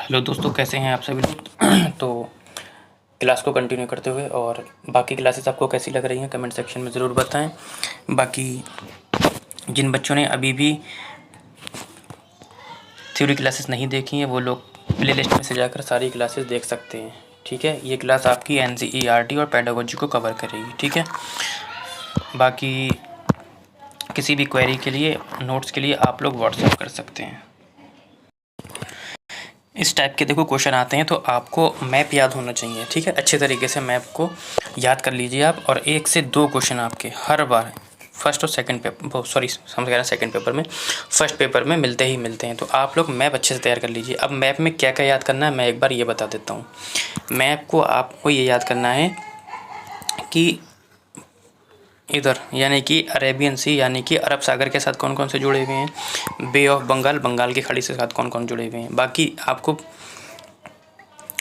Hello दोस्तों, कैसे हैं आप सभी लोग। तो क्लास को कंटिन्यू करते हुए और बाकी क्लासेस आपको कैसी लग रही हैं कमेंट सेक्शन में ज़रूर बताएं। बाकी जिन बच्चों ने अभी भी थ्योरी क्लासेस नहीं देखी हैं वो लोग प्ले लिस्ट में से जाकर सारी क्लासेस देख सकते हैं। ठीक है, ये क्लास आपकी NCERT और पेडागोजी को कवर करेगी। ठीक है, बाकी किसी भी क्वेरी के लिए, नोट्स के लिए आप लोग व्हाट्सएप कर सकते हैं। इस टाइप के देखो क्वेश्चन आते हैं तो आपको मैप याद होना चाहिए। ठीक है, अच्छे तरीके से मैप को याद कर लीजिए आप। और 1 से 2 क्वेश्चन आपके हर बार फर्स्ट और सेकंड पेपर, सॉरी समझ गया ना, सेकंड पेपर में, फर्स्ट पेपर में मिलते ही मिलते हैं। तो आप लोग मैप अच्छे से तैयार कर लीजिए। अब मैप में क्या क्या याद करना है मैं एक बार ये बता देता हूँ। मैप को आपको ये याद करना है कि इधर यानी कि अरेबियन सी यानी कि अरब सागर के साथ कौन कौन से जुड़े हुए हैं, बे ऑफ बंगाल, बंगाल की खाड़ी के साथ कौन कौन जुड़े हुए हैं। बाकी आपको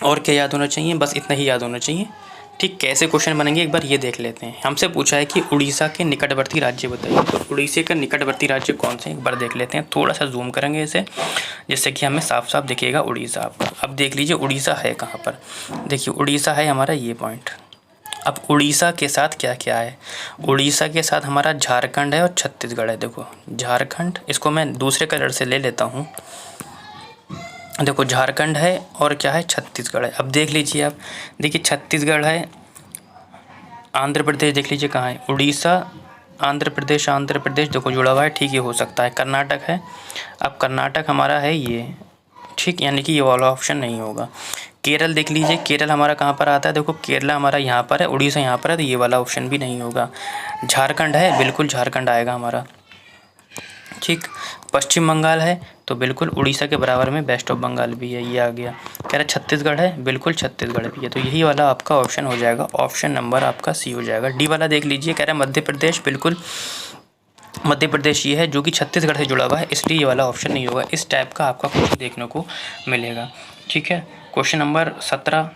और क्या याद होना चाहिए, बस इतना ही याद होना चाहिए। ठीक, कैसे क्वेश्चन बनेंगे एक बार ये देख लेते हैं। हमसे पूछा है कि उड़ीसा के निकटवर्ती राज्य बताइए। तो उड़ीसा के निकटवर्ती राज्य कौन से, एक बार देख लेते हैं। थोड़ा सा जूम करेंगे इसे जिससे कि हमें साफ साफ दिखेगा उड़ीसा आपका। अब देख लीजिए उड़ीसा है कहाँ पर। देखिए उड़ीसा है हमारा ये पॉइंट। अब उड़ीसा के साथ क्या क्या है, उड़ीसा के साथ हमारा झारखंड है और छत्तीसगढ़ है। देखो झारखंड, इसको मैं दूसरे कलर से ले लेता हूँ। देखो झारखंड है और क्या है, छत्तीसगढ़ है। अब देख लीजिए आप, देखिए छत्तीसगढ़ है, आंध्र प्रदेश देख लीजिए कहाँ है, उड़ीसा, आंध्र प्रदेश, आंध्र प्रदेश देखो जुड़ा हुआ है। ठीक, ये हो सकता है। कर्नाटक है, अब कर्नाटक हमारा है ये। ठीक, यानी कि ये वाला ऑप्शन नहीं होगा। केरल देख लीजिए, केरल हमारा कहाँ पर आता है, देखो केरला हमारा यहाँ पर है, उड़ीसा यहाँ पर है, तो ये वाला ऑप्शन भी नहीं होगा। झारखंड है, बिल्कुल झारखंड आएगा हमारा। ठीक, पश्चिम बंगाल है तो बिल्कुल उड़ीसा के बराबर में वेस्ट ऑफ बंगाल भी है, ये आ गया। कह रहा छत्तीसगढ़ है, बिल्कुल छत्तीसगढ़ भी है, तो यही वाला आपका ऑप्शन हो जाएगा। ऑप्शन नंबर आपका सी हो जाएगा। डी वाला देख लीजिए, कह रहा है मध्य प्रदेश, बिल्कुल मध्य प्रदेश ये है जो कि छत्तीसगढ़ से जुड़ा हुआ है, इसलिए ये वाला ऑप्शन नहीं होगा। इस टाइप का आपका क्वेश्चन देखने को मिलेगा। ठीक है, क्वेश्चन नंबर 17।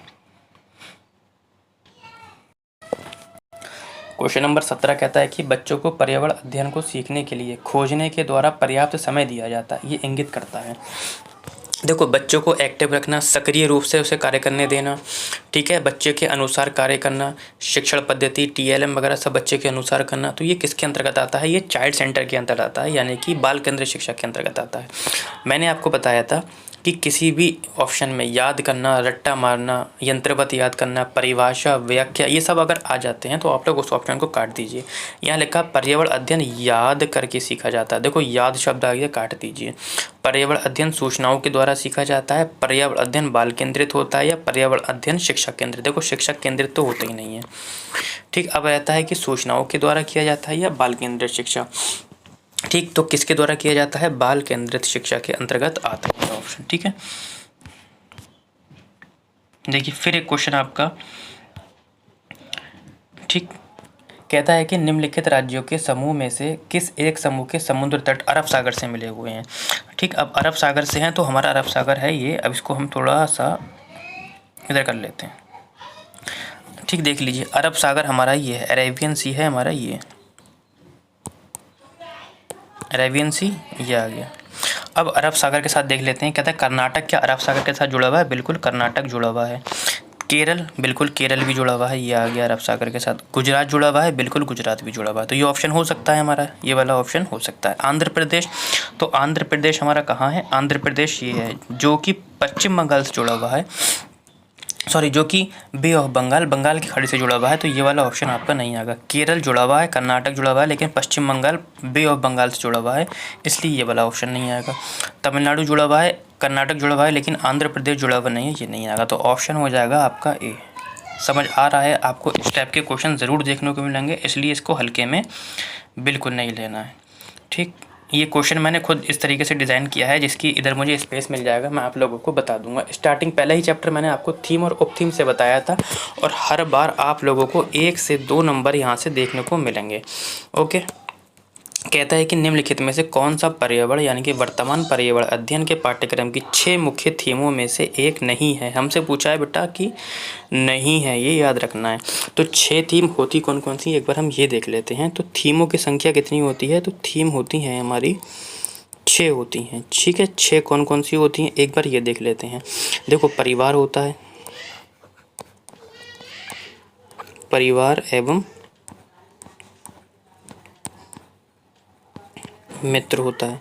क्वेश्चन नंबर 17 कहता है कि बच्चों को पर्यावरण अध्ययन को सीखने के लिए खोजने के द्वारा पर्याप्त समय दिया जाता है। ये इंगित करता है, देखो बच्चों को एक्टिव रखना, सक्रिय रूप से उसे कार्य करने देना। ठीक है, बच्चे के अनुसार कार्य करना, शिक्षण पद्धति TLM वगैरह सब बच्चे के अनुसार करना। तो ये किसके अंतर्गत आता है, ये चाइल्ड सेंटर के अंतर्गत आता है, यानी कि बाल केंद्रित शिक्षा के अंतर्गत आता है। मैंने आपको बताया था कि किसी भी ऑप्शन में याद करना, रट्टा मारना, यंत्रवत याद करना, परिभाषा, व्याख्या, ये सब अगर आ जाते हैं तो आप लोग उस ऑप्शन को काट दीजिए। यहाँ लिखा पर्यावरण अध्ययन याद करके सीखा जाता है, देखो याद शब्द आ गया, काट दीजिए। पर्यावरण अध्ययन सूचनाओं के द्वारा सीखा जाता है, पर्यावरण अध्ययन बाल केंद्रित होता है, या पर्यावरण अध्ययन शिक्षक केंद्रित। देखो शिक्षक केंद्रित तो होता ही नहीं है। ठीक, अब रहता है कि सूचनाओं के द्वारा किया जाता है या बाल केंद्रित शिक्षा। ठीक, तो किसके द्वारा किया जाता है, बाल केंद्रित शिक्षा के अंतर्गत आता है ऑप्शन। ठीक है, देखिए फिर एक क्वेश्चन आपका। ठीक, कहता है कि निम्नलिखित राज्यों के समूह में से किस एक समूह के समुद्र तट अरब सागर से मिले हुए हैं। ठीक, अब अरब सागर से हैं तो हमारा अरब सागर है ये। अब इसको हम थोड़ा सा इधर कर लेते हैं। ठीक, देख लीजिए अरब सागर हमारा ये है, अरेबियन सी है हमारा ये, अरेबियन सी ये आ गया। अब अरब सागर के साथ देख लेते हैं। कहता है कर्नाटक क्या अरब सागर के साथ जुड़ा हुआ है, बिल्कुल कर्नाटक जुड़ा हुआ है। केरल, बिल्कुल केरल भी जुड़ा हुआ है, ये आ गया अरब सागर के साथ। गुजरात जुड़ा हुआ है, बिल्कुल गुजरात भी जुड़ा हुआ है, तो ये ऑप्शन हो सकता है हमारा, ये वाला ऑप्शन हो सकता है। आंध्र प्रदेश, तो आंध्र प्रदेश हमारा कहाँ है, आंध्र प्रदेश ये है जो कि पश्चिम बंगाल से जुड़ा हुआ है, सॉरी जो कि बे ऑफ बंगाल, बंगाल की खाड़ी से जुड़ा हुआ है, तो ये वाला ऑप्शन आपका नहीं आएगा। केरल जुड़ा हुआ है, कर्नाटक जुड़ा हुआ है, लेकिन पश्चिम बंगाल बे ऑफ बंगाल से जुड़ा हुआ है, इसलिए ये वाला ऑप्शन नहीं आएगा। तमिलनाडु जुड़ा हुआ है, कर्नाटक जुड़ा हुआ है, लेकिन आंध्र प्रदेश जुड़ा हुआ नहीं है, ये नहीं आएगा। तो ऑप्शन हो जाएगा आपका ए। समझ आ रहा है आपको, इस टाइप के क्वेश्चन ज़रूर देखने को मिलेंगे, इसलिए इसको हल्के में बिल्कुल नहीं लेना है। ठीक, ये क्वेश्चन मैंने खुद इस तरीके से डिज़ाइन किया है जिसकी इधर मुझे स्पेस मिल जाएगा, मैं आप लोगों को बता दूंगा। स्टार्टिंग पहला ही चैप्टर मैंने आपको थीम और उप थीम से बताया था, और हर बार आप लोगों को 1 से 2 नंबर यहाँ से देखने को मिलेंगे। ओके, कहता है कि निम्नलिखित में से कौन सा पर्यावरण यानी कि वर्तमान पर्यावरण अध्ययन के पाठ्यक्रम की 6 मुख्य थीमों में से एक नहीं है। हमसे पूछा है बेटा कि नहीं है, ये याद रखना है। तो 6 थीम होती कौन कौन सी, एक बार हम ये देख लेते हैं। तो थीमों की संख्या कितनी होती है, तो थीम होती है हमारी 6 होती हैं, ठीक है। 6 कौन कौन सी होती हैं एक बार ये देख लेते हैं। देखो परिवार होता है, परिवार एवं मित्र होता है।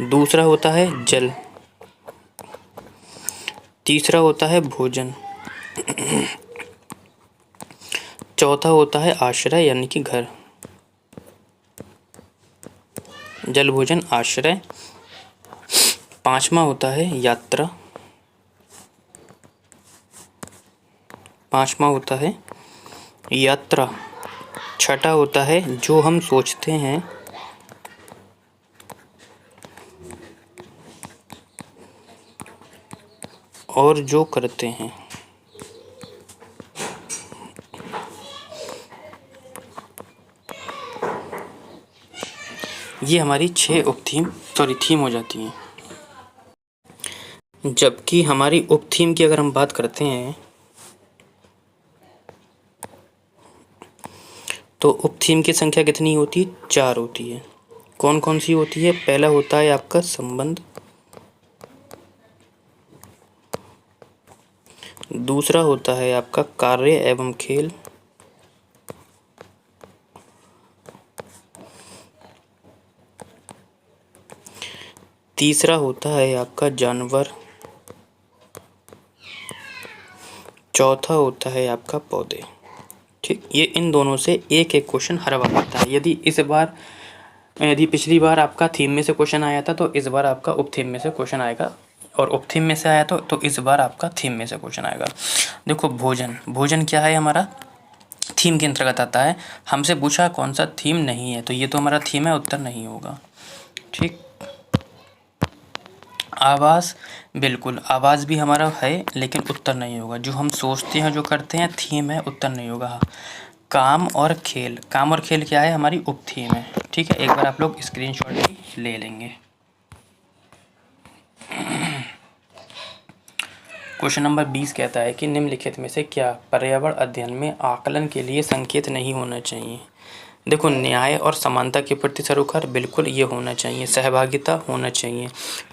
दूसरा होता है जल, तीसरा होता है भोजन, चौथा होता है आश्रय यानी कि घर, जल भोजन आश्रय। पांचवा होता है यात्रा, पांचवा होता है यात्रा। छठा होता है जो हम सोचते हैं और जो करते हैं। ये हमारी 6 थीम हो जाती हैं। जबकि हमारी उप थीम की अगर हम बात करते हैं तो उप थीम की संख्या कितनी होती है? 4 होती है। कौन कौन सी होती है? पहला होता है आपका संबंध, दूसरा होता है आपका कार्य एवं खेल, तीसरा होता है आपका जानवर, चौथा होता है आपका पौधे। ठीक, ये इन दोनों से एक एक क्वेश्चन हर बार आता है। यदि पिछली बार आपका थीम में से क्वेश्चन आया था तो इस बार आपका उप थीम में से क्वेश्चन आएगा, और उप थीम में से आया तो इस बार आपका थीम में से क्वेश्चन आएगा। देखो भोजन, भोजन क्या है? हमारा थीम के अंतर्गत आता है। हमसे पूछा कौन सा थीम नहीं है, तो ये तो हमारा थीम है, उत्तर नहीं होगा। ठीक। आवाज़, बिल्कुल आवाज़ भी हमारा है लेकिन उत्तर नहीं होगा। जो हम सोचते हैं जो करते हैं थीम है, उत्तर नहीं होगा। काम और खेल, काम और खेल क्या है? हमारी उप थीम है। ठीक है, एक बार आप लोग स्क्रीनशॉट भी ले लेंगे। क्वेश्चन नंबर 20 कहता है कि निम्नलिखित में से क्या पर्यावरण अध्ययन में आकलन के लिए संकेत नहीं होना चाहिए? देखो, न्याय और समानता के प्रति सरोकार, बिल्कुल ये होना चाहिए। सहभागिता होना चाहिए,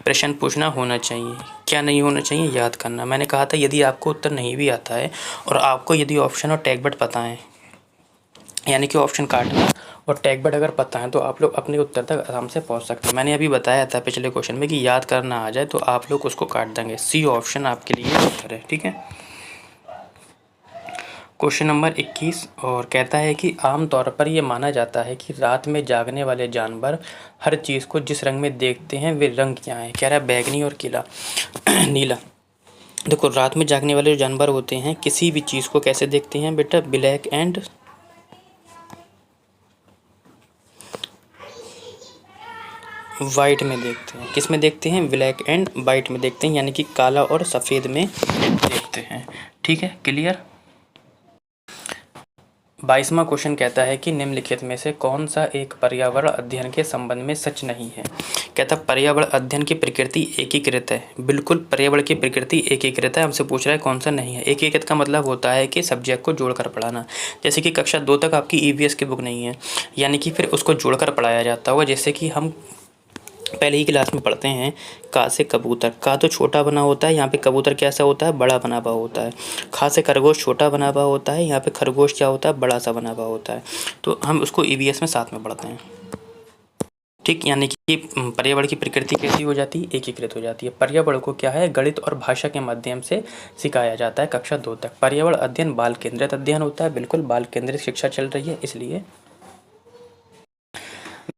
प्रश्न पूछना होना चाहिए। क्या नहीं होना चाहिए? याद करना। मैंने कहा था यदि आपको उत्तर नहीं भी आता है और आपको यदि ऑप्शन और टैगबट पता है, यानी कि ऑप्शन काटना और टैगबट अगर पता है, तो आप लोग अपने उत्तर तक आराम से पहुंच सकते हैं। मैंने अभी बताया था पिछले क्वेश्चन में कि याद करना आ जाए तो आप लोग उसको काट देंगे। सी ऑप्शन आपके लिए उत्तर है। ठीक है। क्वेश्चन नंबर 21 और कहता है कि आमतौर पर यह माना जाता है कि रात में जागने वाले जानवर हर चीज़ को जिस रंग में देखते हैं वे रंग क्या है? कह रहा है बैगनी और नीला। देखो, रात में जागने वाले जो जानवर होते हैं किसी भी चीज़ को कैसे देखते हैं बेटा? ब्लैक एंड वाइट में देखते हैं। किस में देखते हैं? ब्लैक एंड वाइट में देखते हैं, यानी कि काला और सफ़ेद में देखते हैं। ठीक है, क्लियर। 22वां क्वेश्चन कहता है कि निम्नलिखित में से कौन सा एक पर्यावरण अध्ययन के संबंध में सच नहीं है? कहता पर्यावरण अध्ययन की प्रकृति एकीकृत है। बिल्कुल, पर्यावरण की प्रकृति एकीकृत है। हमसे पूछ रहा है कौन सा नहीं है। एकीकृत का मतलब होता है कि सब्जेक्ट को जोड़कर पढ़ाना। जैसे कि कक्षा 2 तक आपकी ईवीएस की बुक नहीं है, यानी कि फिर उसको जोड़कर पढ़ाया जाता होगा। जैसे कि हम पहले ही क्लास में पढ़ते हैं का से कबूतर। का तो छोटा बना होता है, यहाँ पे कबूतर कैसा होता है? बड़ा बना हुआ होता है। खा से खरगोश छोटा बना हुआ होता है, यहाँ पे खरगोश क्या होता है? बड़ा सा बना हुआ होता है। तो हम उसको ईवीएस में साथ में पढ़ते हैं। ठीक, यानी कि पर्यावरण की प्रकृति कैसी हो जाती है? एकीकृत हो जाती है। पर्यावरण को क्या है? गणित और भाषा के माध्यम से सिखाया जाता है कक्षा 2 तक। पर्यावरण अध्ययन बाल केंद्रित अध्ययन होता है। बिल्कुल, बाल केंद्रित शिक्षा चल रही है इसलिए।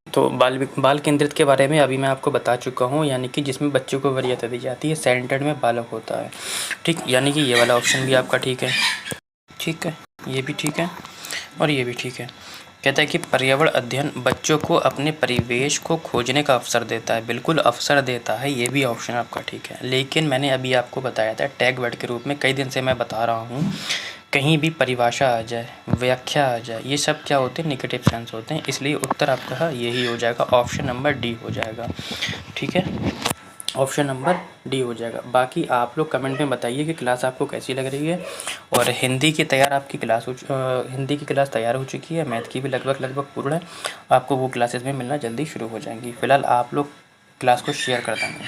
तो बाल केंद्रित के बारे में अभी मैं आपको बता चुका हूँ, यानी कि जिसमें बच्चों को वरीयता दी जाती है। सेंटर्ड में बालक होता है। ठीक, यानी कि ये वाला ऑप्शन भी आपका ठीक है। ठीक है, ये भी ठीक है और ये भी ठीक है। कहता है कि पर्यावरण अध्ययन बच्चों को अपने परिवेश को खोजने का अवसर देता है। बिल्कुल अवसर देता है, ये भी ऑप्शन आपका ठीक है। लेकिन मैंने अभी आपको बताया था टैग वर्ड के रूप में, कई दिन से मैं बता रहा हूँ, कहीं भी परिभाषा आ जाए, व्याख्या आ जाए, ये सब क्या होते हैं? नेगेटिव सेंस होते हैं। इसलिए उत्तर आपका यही हो जाएगा, ऑप्शन नंबर डी हो जाएगा। ठीक है, ऑप्शन नंबर डी हो जाएगा। बाकी आप लोग कमेंट में बताइए कि क्लास आपको कैसी लग रही है। और हिंदी की क्लास तैयार हो चुकी है। मैथ की भी लगभग पूर्ण है। आपको वो क्लासेस में मिलना जल्दी शुरू हो जाएंगी। फ़िलहाल आप लोग क्लास को शेयर कर देंगे।